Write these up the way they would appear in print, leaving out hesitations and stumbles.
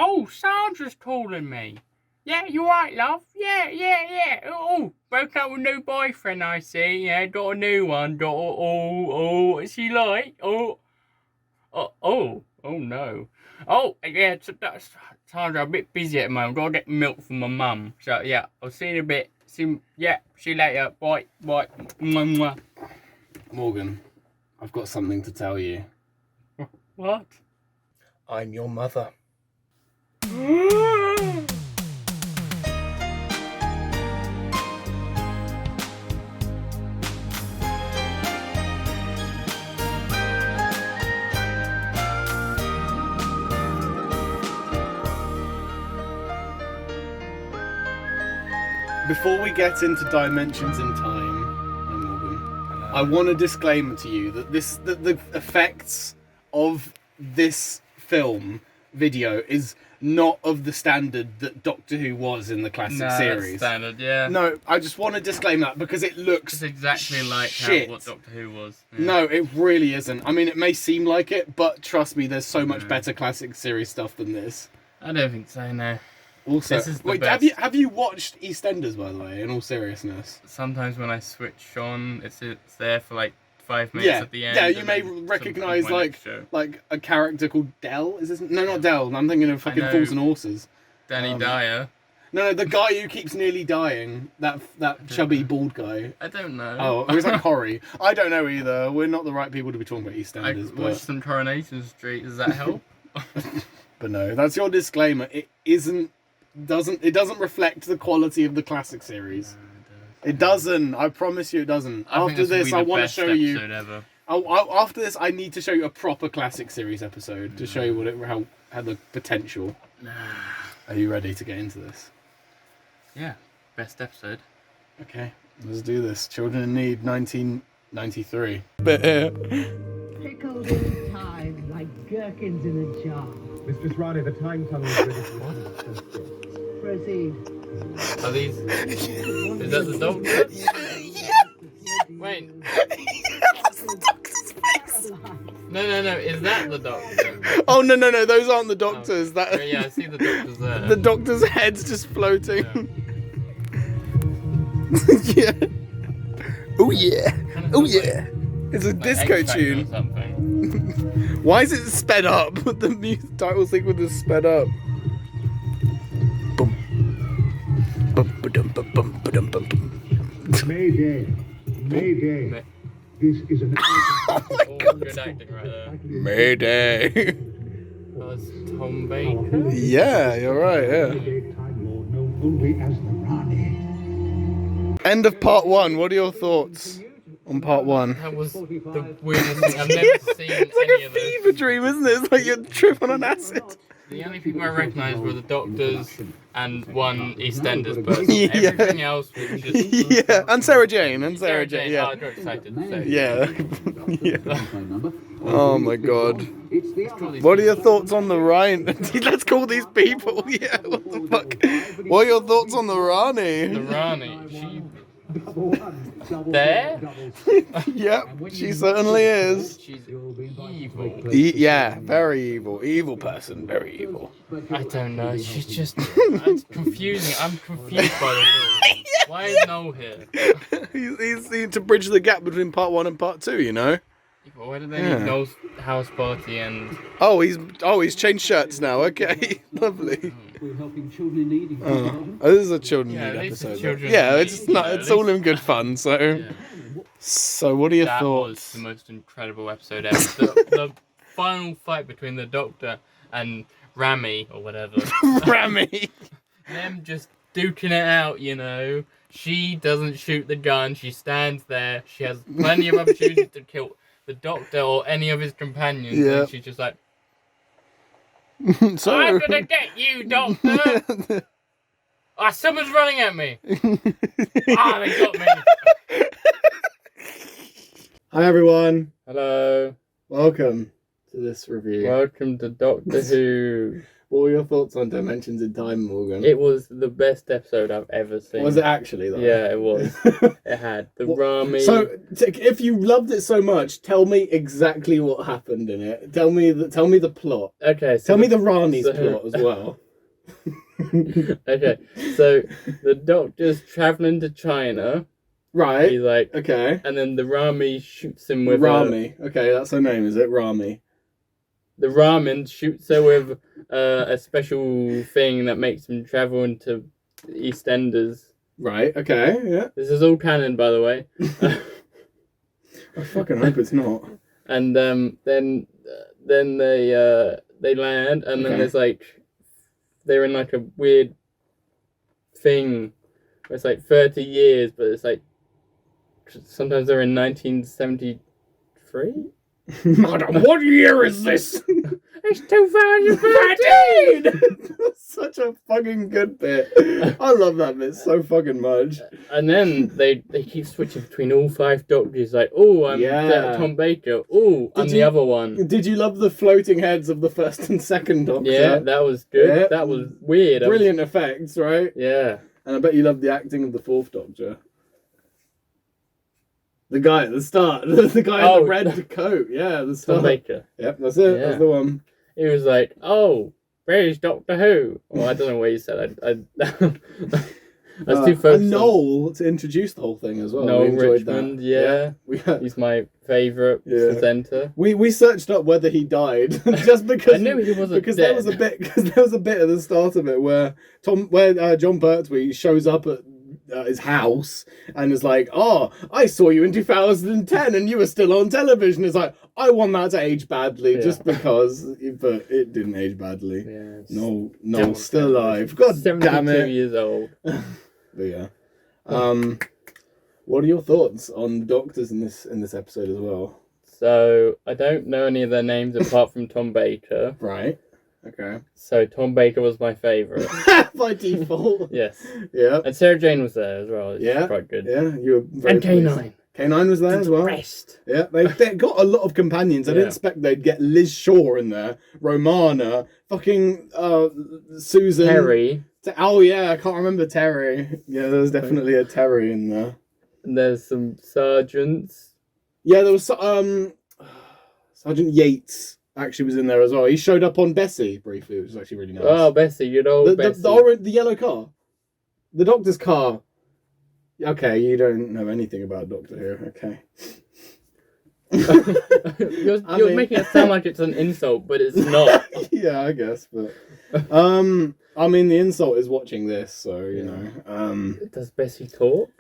Oh, Sandra's calling me. Yeah, you right, love? Yeah. Oh, broke up with a new boyfriend, I see. Yeah, got a new one. Is she like? Oh, no. Oh, yeah, Sandra, I'm a bit busy at the moment. Gotta get milk from my mum. So, yeah, I'll see you in a bit. See you later. Bye. Mwah. Morgan, I've got something to tell you. What? I'm your mother. Before we get into dimensions in time, Morgan, I want a disclaimer to you that the effects of this film video is not of the standard that Doctor Who was in the classic series. Standard, yeah. No, I just want to disclaim that because it looks It's exactly like what Doctor Who was. Yeah. No, it really isn't. I mean, it may seem like it, but trust me, there's so much better classic series stuff than this. I don't think so, no. Also, This is the wait, best. have you watched EastEnders, by the way, in all seriousness? Sometimes when I switch on, it's there for like 5 minutes at the end. Yeah, you may recognise like a character called Dell. Is this? No, not Dell. I'm thinking of fucking Fools and Horses. Danny Dyer. No, the guy who keeps nearly dying. That chubby bald guy. I don't know. Oh, or is that Corey? I don't know either. We're not the right people to be talking about EastEnders. I watched some Coronation Street. Does that help? But no, that's your disclaimer. It doesn't reflect the quality of the classic series. It doesn't. I promise you, it doesn't. After this, I want to show you. After this, I need to show you a proper classic series episode to show you what it had the potential. Are you ready to get into this? Yeah, best episode. Okay, let's do this. Children in Need, 1993. Pickled in time like gherkins in a jar. Mistress Rani, the time tunnel is ready to Proceed. Are these? Is that the Doctor? Wait. That's the Doctor's face. No. Is that the Doctor? Oh no! Those aren't the Doctors. That. Yeah, I see the Doctor's there. The Doctor's head's just floating. Yeah. Oh yeah. Oh yeah. It's a disco tune. Or something. Why is it sped up? The music title sequence is sped up. Boom. Bum ba-dum bum ba-dum bum. Mayday. Mayday. This is an... Oh my god. Good acting right there. Mayday. Oh, it's Tom Baker. Yeah, you're right, yeah. Mayday Time Lord known only as the Rani. End of part 1. What are your thoughts on part 1? That was the weirdest thing. I've never seen It's like any a of this. fever dream, isn't it? It's like you're tripping on acid. The only people I recognised were the Doctors and one EastEnders person. Yeah. Everything else was just... Yeah, and Sarah Jane, Sarah Jane. yeah. Oh, I got excited to say. Yeah. Oh my god. What are your thoughts on the Rhine? Let's call these people. Yeah, what the fuck? What are your thoughts on the Rani? The Rani. She... There? Yep, she certainly is. She's evil. Yeah, very evil. Evil person, very evil. I don't know. She's just... It's confusing. I'm confused by the film. Why is Noel here? He's to bridge the gap between part 1 and part 2, you know? Why did they need Noel's house party and... Oh, he's changed shirts now. Okay, lovely. We're helping children in need. Oh, this is a children Yeah, need at least episode. it's children Yeah, in it's need, not. you know, It's at all least- in good fun. So, Yeah. so what are your That was thoughts? the most incredible episode ever. The final fight between the Doctor and Rami, or whatever. Rami. Them just duking it out, you know. She doesn't shoot the gun. She stands there. She has plenty of opportunities to kill the Doctor or any of his companions. Yeah. And she's just like, So, I'm gonna get you, Doctor! Ah, someone's running at me! Ah, they got me! hi everyone. Hello. Welcome to this review. Welcome to Doctor Who. What were your thoughts on Dimensions in Time, Morgan? It was the best episode I've ever seen. Was it actually, though? Yeah, it was. It had the Rami. So, if you loved it so much, tell me exactly what happened in it. Tell me the plot. Okay. So tell me the Rani's plot as well. Okay, so the Doctor's traveling to China. Right. He's like, okay. And then the Rami shoots him with Rami. Okay, that's her name, is it? Rami. The Ramen shoots her with a special thing that makes him travel into EastEnders. Right. Okay. Yeah. This is all canon, by the way. I fucking hope it's not. And then they land, and then there's like they're in like a weird thing. It's like 30 years, but it's like sometimes they're in 1973. Madam, what year is this? It's 2013. That's such a fucking good bit. I love that bit so fucking much. And then they keep switching between all 5 Doctors. Like, oh, I'm Tom Baker. Oh, I'm the other one. Did you love the floating heads of the first and second Doctor? Yeah, that was good. Yeah. That was weird. Brilliant effects, right? Yeah. And I bet you loved the acting of the 4th Doctor. The guy at the start. The guy in the red coat. Yeah, the start. Tom Baker. Yep, that's it. Yeah. That's the one. He was like, oh, where's Doctor Who? Well, I don't know what he said. I was too focused. And Noel to introduce the whole thing as well. Noel Richmond, yeah. He's my favourite presenter. We searched up whether he died just because I knew he wasn't because dead. there was a bit at the start of it where John Pertwee shows up at his house and is like, oh, I saw you in 2010 and you were still on television. It's like, I want that to age badly just because, but it didn't age badly. Yeah, No, still alive. God damn it. 72 years old. But yeah. What are your thoughts on the Doctors in this episode as well? So I don't know any of their names apart from Tom Baker. Right. Okay. So Tom Baker was my favourite. By default. Yes. Yeah. And Sarah Jane was there as well. Yeah. Quite good. Yeah. You were very and K9. K9 was there as well. Rest. Yeah. They got a lot of companions. I didn't expect they'd get Liz Shaw in there, Romana, fucking Susan. Terry. Oh yeah, I can't remember Terry. Yeah, there's definitely a Terry in there. And there's some sergeants. Yeah, there was Sergeant Yates actually was in there as well. He showed up on Bessie briefly, which was actually really nice. Oh, Bessie, good old Bessie. The yellow car. The Doctor's car. Okay, you don't know anything about Doctor Who. Okay. You're making it sound like it's an insult, but it's not. Yeah, I guess, but I mean, the insult is watching this, so you know. Does Bessie talk?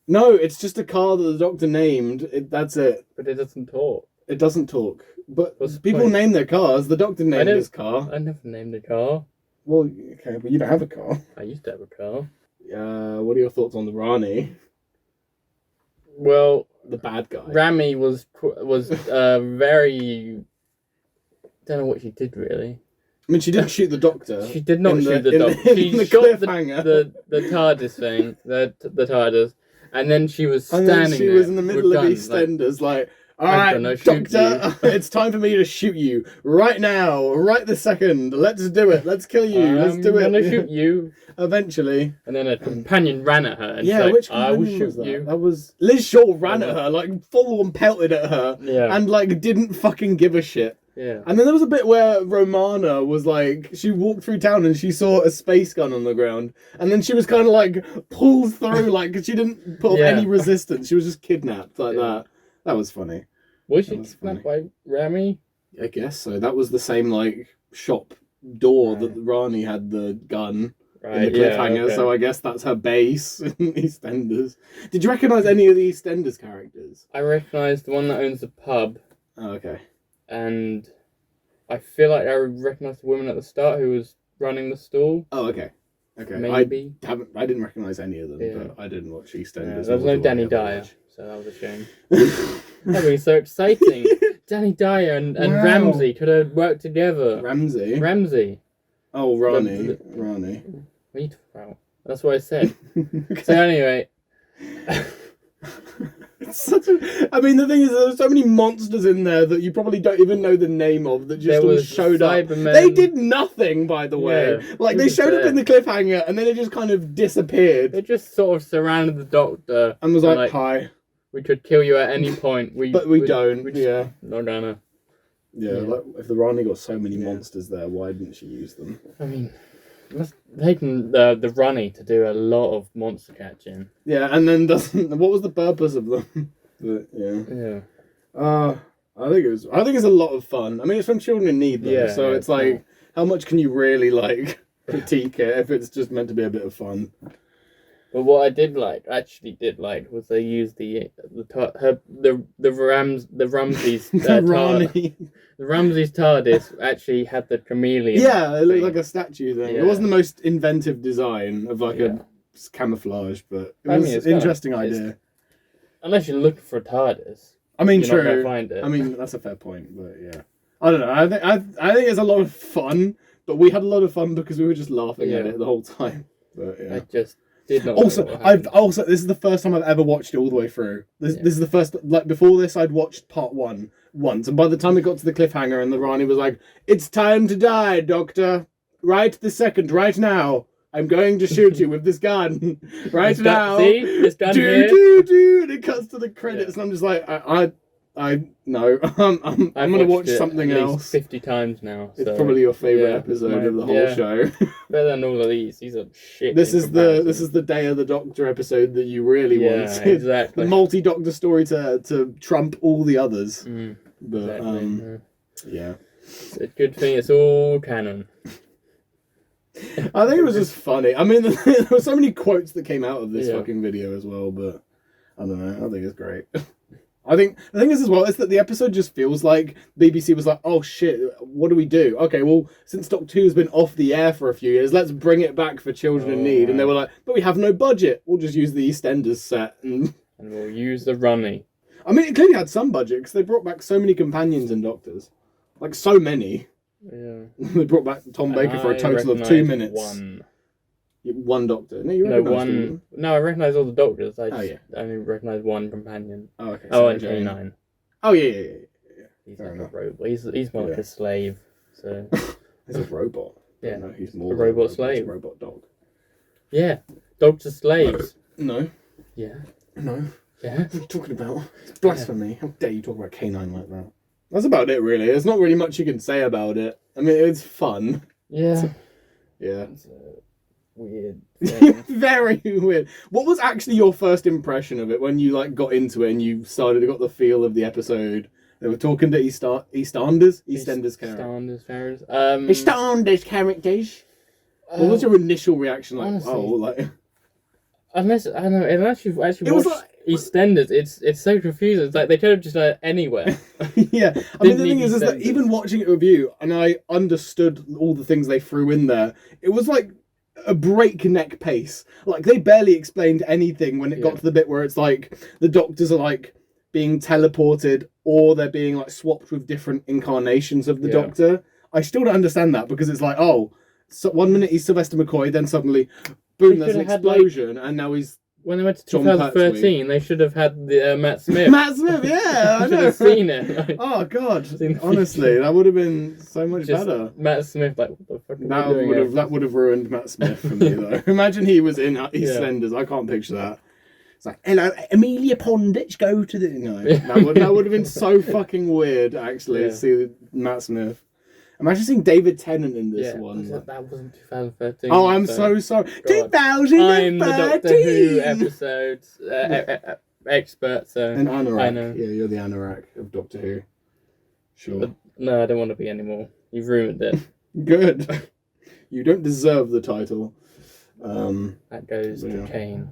No, it's just a car that the Doctor named. That's it. But it doesn't talk. It doesn't talk. But What's the people point? name their cars. The Doctor named his car. I never named a car. Well, okay, but you don't have a car. I used to have a car. What are your thoughts on the Rani? Well, the bad guy. Rami was very. Don't know what she did really. I mean, she didn't shoot the Doctor. She did not shoot the Doctor. She the shot cliffhanger. the TARDIS thing, the TARDIS, and then she was and standing then she there was in the middle of guns, EastEnders, like, all I'm right, gonna shoot Doctor, it's time for me to shoot you right now, right this second. Let's do it. Let's kill you. Let's do it. I'm gonna shoot you. Eventually. And then a companion ran at her and yeah, said, which I will companion shoot was that? you. That was Liz Shaw ran at her, like full on pelted at her, Yeah. and like didn't fucking give a shit. Yeah. And then there was a bit where Romana was like, she walked through town and she saw a space gun on the ground, and then she was kind of like pulled through, like, because she didn't put up any resistance. She was just kidnapped like that. That was funny. Was she kidnapped by Rami? I guess so. That was the same like shop door that Rani had the gun in the cliffhanger. So I guess that's her base in EastEnders. Did you recognise any of the EastEnders characters? I recognised the one that owns the pub. Oh, okay. And I feel like I recognised the woman at the start who was running the stall. Oh, okay. Okay. Maybe. I didn't recognise any of them, but I didn't watch EastEnders. There was no Danny Dyer, so that was a shame. That would be so exciting. Danny Dyer and Ramsey could have worked together. Ramsey? Oh, Rani. Rani. What are you talking about? That's what I said. So anyway, I mean, the thing is, there's so many monsters in there that you probably don't even know the name of that just all showed up. Cybermen. They did nothing, by the way. Yeah, Like, they showed up in the cliffhanger and then they just kind of disappeared. They just sort of surrounded the Doctor And was like, hi. We could kill you at any point. But we don't, yeah. Not gonna. Yeah, like, if the Rani got so many monsters there, why didn't she use them? I mean, must taken the Runny to do a lot of monster catching. Yeah, and then what was the purpose of them? But, yeah. Yeah. I think it's a lot of fun. I mean, it's from Children in Need, though, Yeah, so yeah, it's like, how much can you really like critique it if it's just meant to be a bit of fun? But what I actually did like, was they used the Ramses Rani. the Ramses TARDIS actually had the chameleon. Yeah, it looked thing. like a statue thing. Yeah. It wasn't the most inventive design of like a camouflage, but it was it's an interesting idea. Unless you're looking for a TARDIS. I mean, You're not true. gonna find it. I mean, that's a fair point, but yeah. I don't know. I think it's a lot of fun, but we had a lot of fun because we were just laughing at Yeah. it the whole time. But yeah. I just did not. Also, know what happened. this is the first time I've ever watched it all the way through. This is the first, like, before this I'd watched part 1 once, and by the time it got to the cliffhanger and the Rani was like, "It's time to die, Doctor. Right this second, right now. I'm going to shoot you with this gun. Right now." See? This gun here? And it cuts to the credits, and I'm just like, I no, I'm gonna watch something at else. least 50 times now. It's so, probably your favorite yeah, episode my- of the whole yeah. show. Better than all of these. These are shit. This in is comparison. the Day of the Doctor episode that you really Yeah, wanted. exactly. The multi-Doctor story to trump all the others. Mm, But exactly. yeah, It's a good thing it's all canon. I think it was just funny. I mean, there were so many quotes that came out of this Yeah. fucking video as well. But I don't know. I think it's great. I think the thing is as well is that the episode just feels like BBC was like, oh shit, what do we do? Okay, well, since Doctor Who's been off the air for a few years, let's bring it back for Children in Need. And they were like, but we have no budget. We'll just use the EastEnders set. And we'll use the Runny. I mean, it clearly had some budget because they brought back so many companions and Doctors, like so many. Yeah. They brought back Tom Baker for a total of 2 minutes. One Doctor. No, you recognised him. No, I recognise all the Doctors. I Oh, yeah. only recognise one companion. Oh, okay. Oh, sorry, and Jane. K9. Oh, yeah. He's Fair like enough. a robot. He's more like Yeah. a slave. So He's a robot. Yeah. No, he's more A than robot He's slave. a robot dog. yeah, Doctor slaves. No. Yeah, No. yeah. What are you talking about? It's blasphemy. How dare you talk about K9 like that? That's about it, really. There's not really much you can say about it. I mean, it's fun. Yeah. Yeah. It's a weird thing. Very weird. What was actually your first impression of it when you like got into it and you got the feel of the episode? They were talking to EastEnders characters. EastEnders characters. What was your initial reaction? Like, honestly, oh, like. Unless I don't know, unless you've actually It was watched EastEnders, it's so confusing. It's like they could have just done it anywhere. Yeah, I mean, the Didn't thing need is that EastEnders. even watching it with you, and I understood all the things they threw in there, it was like a breakneck pace. Like, they barely explained anything when it got Yeah. to the bit where it's like the Doctors are like being teleported or they're being like swapped with different incarnations of the Yeah. Doctor. I still don't understand that because it's like, oh, so 1 minute he's Sylvester McCoy, then suddenly, boom, They there's an could've had, like- explosion, and now he's When they went to John 2013, they should have had the Matt Smith. Matt Smith. Yeah, I should know. have seen it. Like, Oh god! Seen the Honestly, future. that would have been so much just better. Matt Smith, like, what the fuck are we doing here? That would have ruined Matt Smith for me though. Imagine he was in EastEnders. I can't picture that. It's like, hello, Amelia Pond. Let's go to the. No, that would have been so fucking weird. Actually, Yeah. to see Matt Smith. Imagine seeing David Tennant in this Yeah, one. that wasn't 2013. Oh, I'm so sorry. God. 2013. I'm the Doctor Who episodes expert, so An anorak. I know. Yeah, you're the anorak of Doctor Who. Sure. No, I don't want to be anymore. You've ruined it. Good. You don't deserve the title. That goes Yeah. to Kane.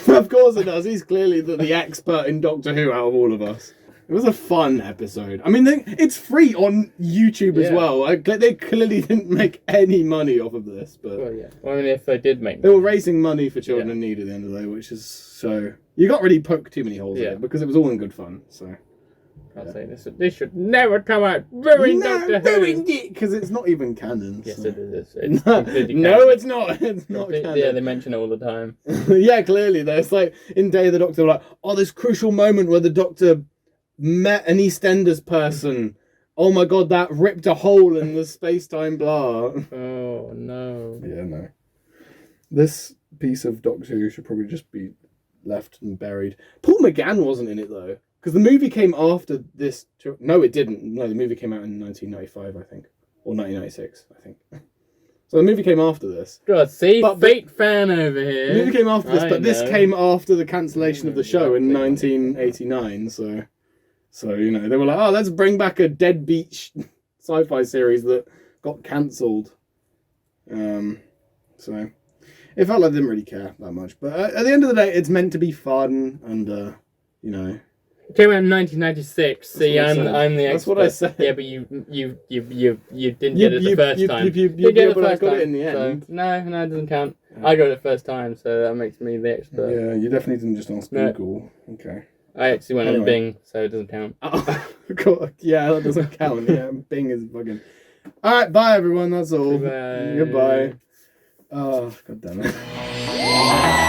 Of course it does. He's clearly the expert in Doctor Who out of all of us. It was a fun episode. I mean, it's free on YouTube as Yeah. well. They clearly didn't make any money off of this, but Well, yeah. Well, I mean, if they did make they were raising money for Children Yeah. in Need at the end of the day, which is so... You got really poked too many holes in Yeah. it because it was all in good fun, so... I'll say this should never come out. Ruin Doctor Who. Ruined it because it's not even canon. Yes, so. it is. It's No, completely no, canon. it's not. It's not canon. Yeah, they mention it all the time. Yeah, clearly. There's like in Day of the Doctor, like, oh, this crucial moment where the Doctor met an EastEnders person. Oh my god, that ripped a hole in the space-time blah. Oh no. Yeah, no. This piece of Doctor Who should probably just be left and buried. Paul McGann wasn't in it though, because the movie came after this. No, it didn't. No, the movie came out in 1995, I think, or 1996, I think. So the movie came after this. God, see, But- fate fan over here. The movie came after this, I but this know. came after the cancellation of the show in Exactly. 1989. So you know they were like, oh, let's bring back a deadbeat sci-fi series that got cancelled. So it felt like they didn't really care that much. But at the end of the day, it's meant to be fun, and you know. It came out in 1996. See, what I said. I'm the expert. That's what I said. Yeah, but you didn't get it the first time. You did yeah, it the but I first got time. it in the so- end. no, it doesn't count. I got it the first time, so that makes me the expert. Yeah, you definitely didn't just ask No. Google. Okay. I actually went on Anyway. Bing, so it doesn't count. Oh, God. Yeah, that doesn't count. Yeah, Bing is bugging. All right, bye everyone. That's all. Goodbye. Goodbye. Oh, God damn it.